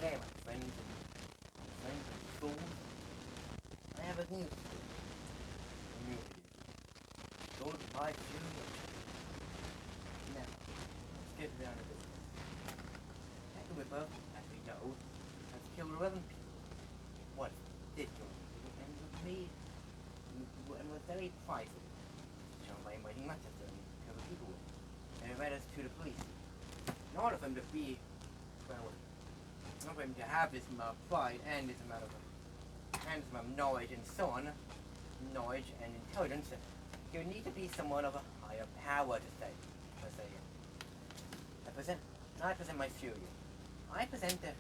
today, my friends and fools, I have a news for you. Don't buy too much. Now, let's get down to business. Jack the Ripper, as we know, has killed 11 people. What did kill people and was made and was very prideful. Shown by inviting Manchester and cover people with. And it read us to the police. In order for him to be, well, not for him to have this amount of pride and this amount of knowledge and so on, knowledge and intelligence, you need to be someone of a higher power to say. I present my theory. I present the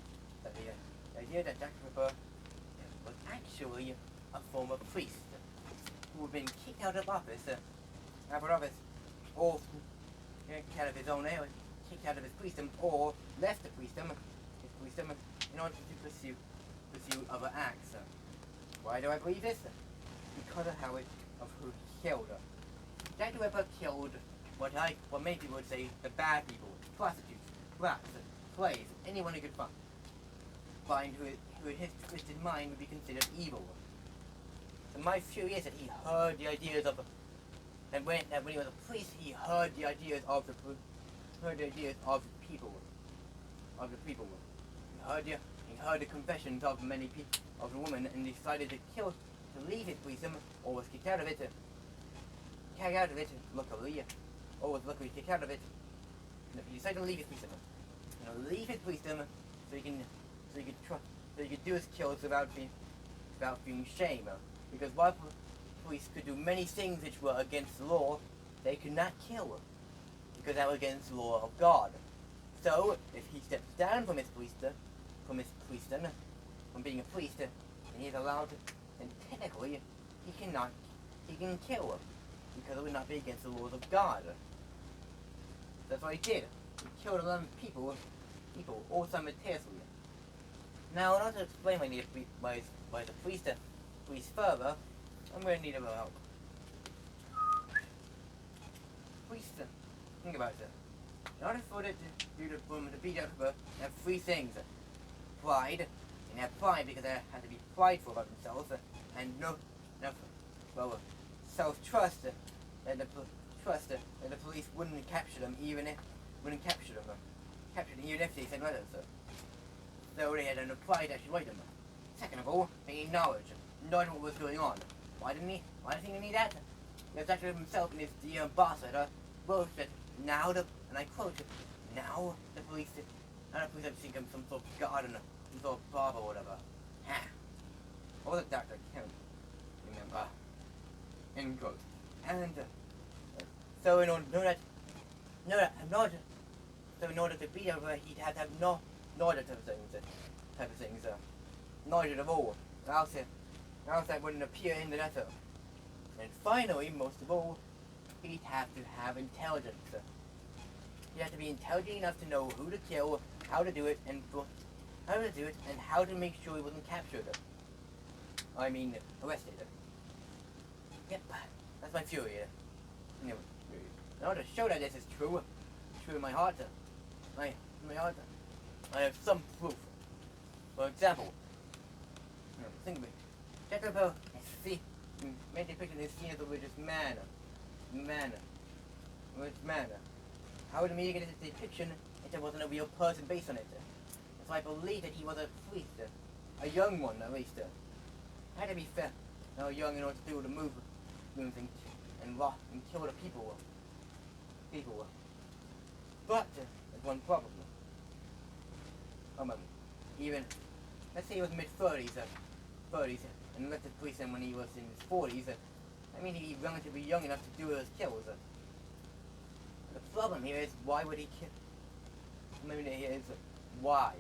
idea that Jack the Ripper was actually a former priest who had been kicked out of office, or kicked out of his own area, kicked out of his priestdom, or left the priestdom, in order to pursue other acts. Why do I believe this? Because of who he killed. Jack the Ripper killed what many people would say the bad people, prostitutes, rats, slaves, anyone he could find who in his twisted mind would be considered evil. And my theory is that he heard the ideas of, and when he was a priest, he heard the ideas of the people. He heard the confessions of many people, of the woman, and decided to leave his priestdom, or was kicked out of it, luckily, or was luckily kicked out of it. And he decided to leave his priestdom, so he could do his kills without being shamed. Because while priests could do many things which were against the law, they could not kill, because that was against the law of God. So, if he steps down from being a priest, and he is allowed to, then technically he can kill, because it would not be against the laws of God. That's what he did. He killed 11 people all simultaneously. Now, in order to explain why the priest further, I'm going to need a little help. Priest, think about it. In order for it to be out of have three things: pride, and have pride because they had to be prideful about themselves, and self-trust, and the police wouldn't capture them even if they said letters. So they had no pride to actually write them. Second of all, they need knowledge of what was going on. Why didn't he need that? Because Dr. himself in his Dear Ambassador wrote that now and I quote, now the police have seen him some sort of god and some sort of barber or whatever. Ha! Or the doctor can't remember. End quote. And so in order to be over, he'd have to have knowledge of things, knowledge of all. Else that wouldn't appear in the letter. And finally, most of all, he'd have to have intelligence. He'd have to be intelligent enough to know who to kill, how to do it, and how to make sure he wasn't captured. I mean, arrested. Yep, that's my theory. In order to show that this is true in my heart, I have some proof. For example, think of it. Jack the Ripper made the picture in his scene of the religious man. How would the media get this depiction if there wasn't a real person based on it? So I believe that he was a priest, a young one at least. Had to be fair, young in order to do all the moves and kill the people. But there's one problem. Even let's say he was mid-30s, and left the priestdom when he was in his 40s. I mean, he'd be relatively young enough to do those kills. The problem here is, why would he kill? Maybe here is why.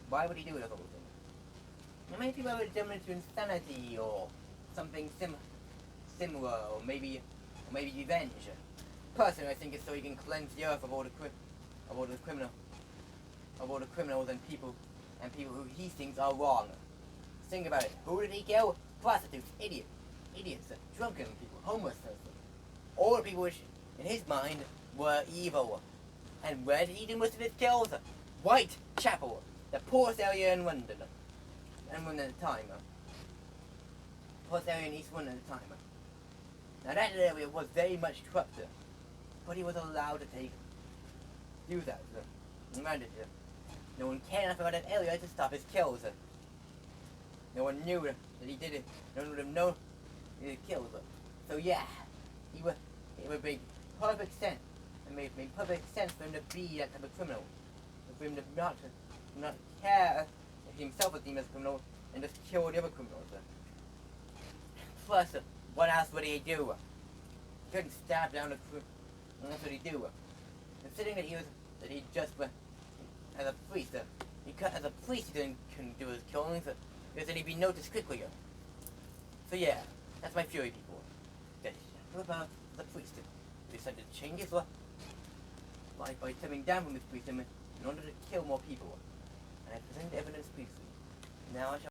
Why would he do the whole thing? How many people would jump into insanity or something similar, or maybe revenge? Personally, I think it's so he can cleanse the earth of all the criminals and people who he thinks are wrong. Think about it. Who did he kill? Prostitutes, idiots, drunken people, homeless people. All the people which, in his mind, were evil. And where did he do most of his kills? Whitechapel. the poorest area in London, and one at a time. Poorest area in East London at the time. Now that area was very much corrupted, but he was allowed to do that. Remember, no one cared enough about that area to stop his kills. No one knew that he did it. No one would have known he killed her. So yeah, it would make perfect sense. It made perfect sense for him to be that type of criminal. For him to not care if he himself was deemed as a criminal and just kill the other criminals. Plus, what else would he do? He couldn't stab down the criminal. That's what he do. Considering that he just as a priest, as a priest he couldn't do his killings because then he'd be noticed quickly. So yeah, that's my theory, people. What about the priest? He decided to change his life by stepping down from his priesthood in order to kill more people. And I presented evidence peacefully. Now I shall